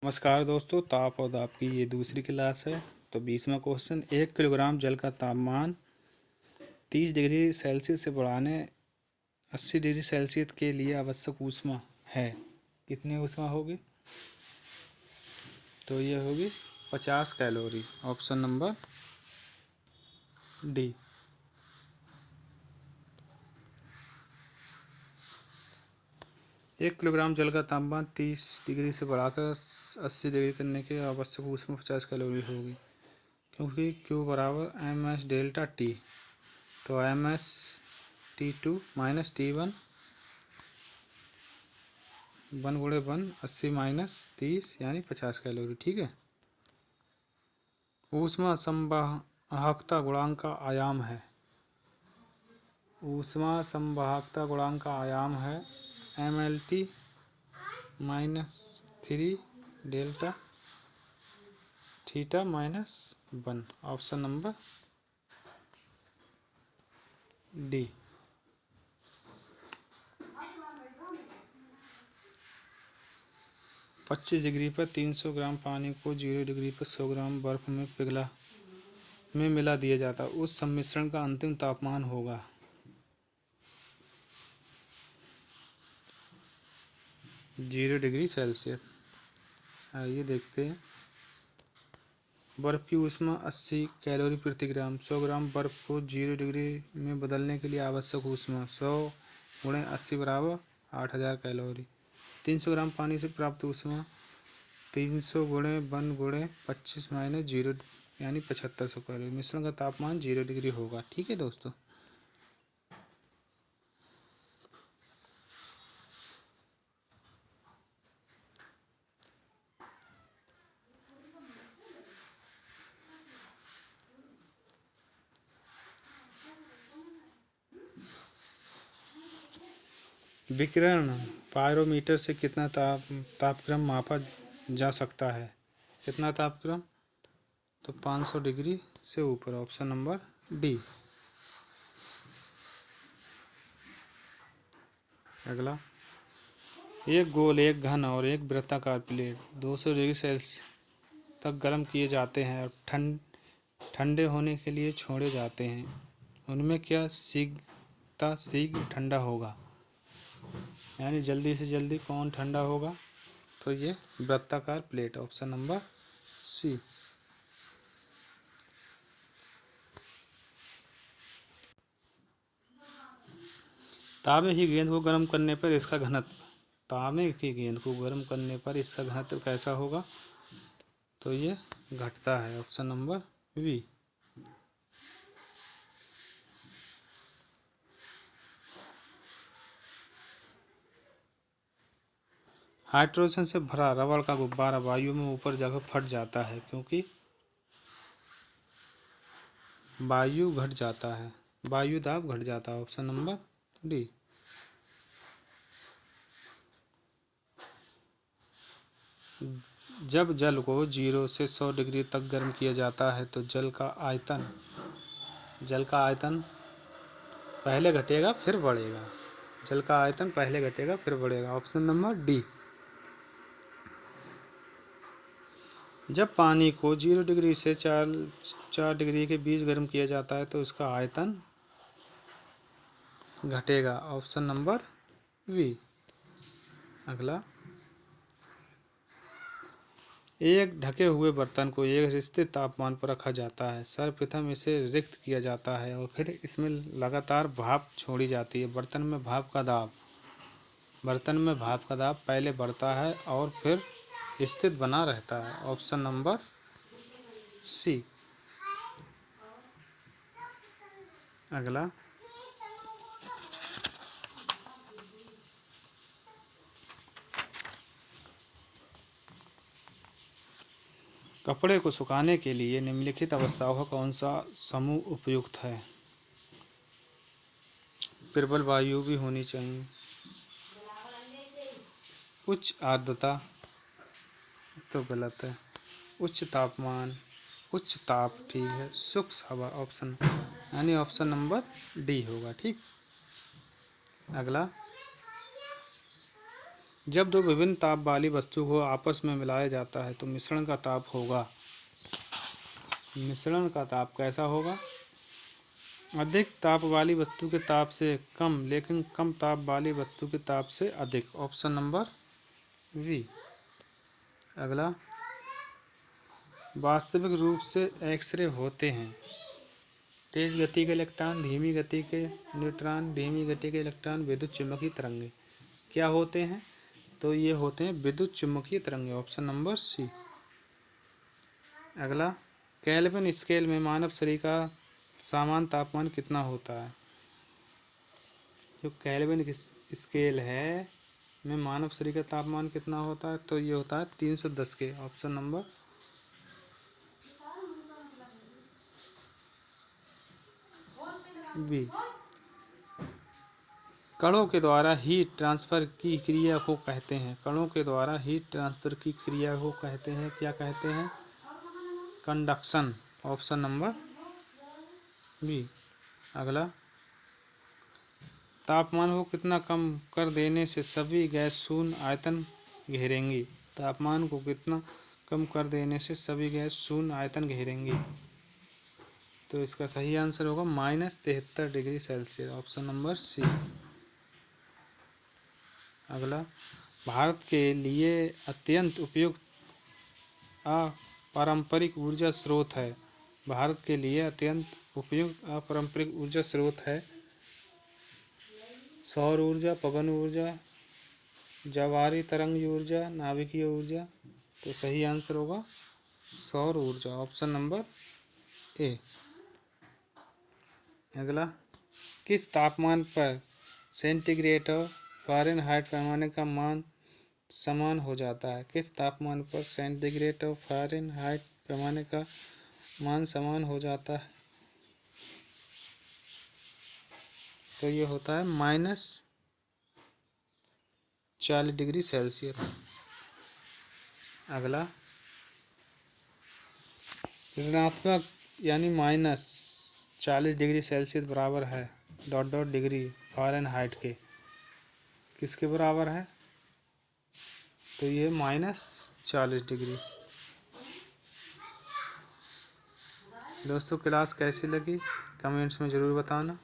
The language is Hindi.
नमस्कार दोस्तों, ताप और दाब की ये दूसरी क्लास है। तो 20वां क्वेश्चन, 1 किलोग्राम जल का तापमान 30 डिग्री सेल्सियस से बढ़ाने 80 डिग्री सेल्सियस के लिए आवश्यक ऊष्मा है। कितनी ऊष्मा होगी? तो ये होगी 50 कैलोरी। Option number D. एक किलोग्राम जल का तापमान 30 डिग्री से बढ़ाकर 80 डिग्री करने के आवश्यक ऊष्मा 50 कैलोरी होगी, क्योंकि Q बराबर MS डेल्टा T। तो MS T2 माइनस T1 1 गुणे 1 80 माइनस 30 यानी 50 कैलोरी। ठीक है। ऊष्मा संवाहकता गुणांक का आयाम है। ऊष्मा संवाहकता गुणांक का आयाम है MLT minus 3 delta theta minus 1। Option number D. पच्चीस डिग्री पर 300 ग्राम पानी को 0 डिग्री पर 100 ग्राम बर्फ में मिला दिया जाता है। उस सम्मिश्रण का अंतिम तापमान होगा 0 डिग्री सेल्सियस। आइए देखते हैं। बर्फ की ऊष्मा 80 कैलोरी प्रति ग्राम। 100 ग्राम बर्फ को 0 डिग्री में बदलने के लिए आवश्यक ऊष्मा 100 गुणे 80 बराबर 8000 कैलोरी। 300 ग्राम पानी से प्राप्त ऊष्मा 300 गुणे 1 गुणे 25 माइनस 0 यानी 7500 कैलोरी। मिश्रण का तापमान 0 डिग्री होगा। ठीक है दोस्तों। विकिरण पायरोमीटर से कितना तापक्रम मापा जा सकता है? कितना तापक्रम? तो 500 डिग्री से ऊपर। Option number D. अगला, एक गोल, एक घन और एक वृत्ताकार प्लेट 200 डिग्री सेल्सियस तक गर्म किए जाते हैं और ठंडे होने के लिए छोड़े जाते हैं। उनमें क्या शीघ्र ठंडा होगा, यानी जल्दी से जल्दी कौन ठंडा होगा? तो ये वृत्ताकार प्लेट। ऑप्शन नंबर सी। तांबे की गेंद को गर्म करने पर इसका घनत्व, तांबे की गेंद को गर्म करने पर इसका घनत्व कैसा होगा? तो ये घटता है। Option number B. हाइड्रोजन से भरा रबड़ का गुब्बारा वायु में ऊपर जाकर फट जाता है, क्योंकि वायु घट जाता है, वायु दाब घट जाता है। Option number D. जब जल को 0 से 100 डिग्री तक गर्म किया जाता है तो जल का आयतन पहले घटेगा फिर बढ़ेगा। जल का आयतन पहले घटेगा फिर बढ़ेगा। Option number D. जब पानी को 0 डिग्री से 4 डिग्री के बीच गर्म किया जाता है तो इसका आयतन घटेगा। Option number B. अगला, एक ढके हुए बर्तन को एक निश्चित तापमान पर रखा जाता है। सर्वप्रथम इसे रिक्त किया जाता है और फिर इसमें लगातार भाप छोड़ी जाती है। बर्तन में भाप का दाब पहले बढ़ता है और फिर स्थिर बना रहता है। Option number C. अगला, कपड़े को सुखाने के लिए निम्नलिखित अवस्थाओं का कौन सा समूह उपयुक्त है? प्रबल वायु भी होनी चाहिए, उच्च आर्द्रता तो गलत है, उच्च तापमान, उच्च ताप ठीक है, शुष्क हवा ऑप्शन, यानी ऑप्शन नंबर डी होगा। ठीक। अगला, जब दो विभिन्न ताप वाली वस्तु को आपस में मिलाया जाता है तो मिश्रण का ताप होगा। मिश्रण का ताप कैसा होगा? अधिक ताप वाली वस्तु के ताप से कम, लेकिन कम ताप वाली वस्तु के ताप से अधिक। Option number B. अगला, वास्तविक रूप से एक्सरे होते हैं। तेज गति के इलेक्ट्रॉन, धीमी गति के न्यूट्रॉन, धीमी गति के इलेक्ट्रॉन, विद्युत चुम्बकीय तरंगे क्या होते हैं? तो ये होते हैं विद्युत चुम्बकीय तरंगे। Option number C. अगला, केल्विन स्केल में मानव शरीर का सामान्य तापमान कितना होता है? जो केल्विन स्केल है में मानव शरीर का तापमान कितना होता है? तो ये होता है 310 के। Option number B. कणों के द्वारा हीट ट्रांसफर की क्रिया को कहते हैं। कणों के द्वारा हीट ट्रांसफर की क्रिया को कहते हैं, क्या कहते हैं? कंडक्शन। Option number B. अगला, तापमान को कितना कम कर देने से सभी गैस शून्य आयतन घेरेंगी? तापमान को कितना कम कर देने से सभी गैस शून्य आयतन घेरेंगी? तो इसका सही आंसर होगा -73 degree Celsius. Option number C. अगला, भारत के लिए अत्यंत उपयुक्त अपारंपरिक ऊर्जा स्रोत है। भारत के लिए अत्यंत उपयुक्त अपारंपरिक ऊर्जा स्रोत है सौर ऊर्जा, पवन ऊर्जा, ज्वारीय तरंग ऊर्जा, नाभिकीय ऊर्जा। तो सही आंसर होगा सौर ऊर्जा। Option number A. अगला, किस तापमान पर सेंटीग्रेड और फ़ारेनहाइट पैमाने का मान समान हो जाता है? किस तापमान पर सेंटीग्रेड और फ़ारेनहाइट पैमाने का मान समान हो जाता है? तो ये होता है -40 डिग्री सेल्सियस। अगला, ऋणात्मक यानी -40 डिग्री सेल्सियस बराबर है ... डिग्री फ़ारेनहाइट के किसके बराबर है? तो ये -40 डिग्री। दोस्तों, क्लास कैसी लगी कमेंट्स में ज़रूर बताना।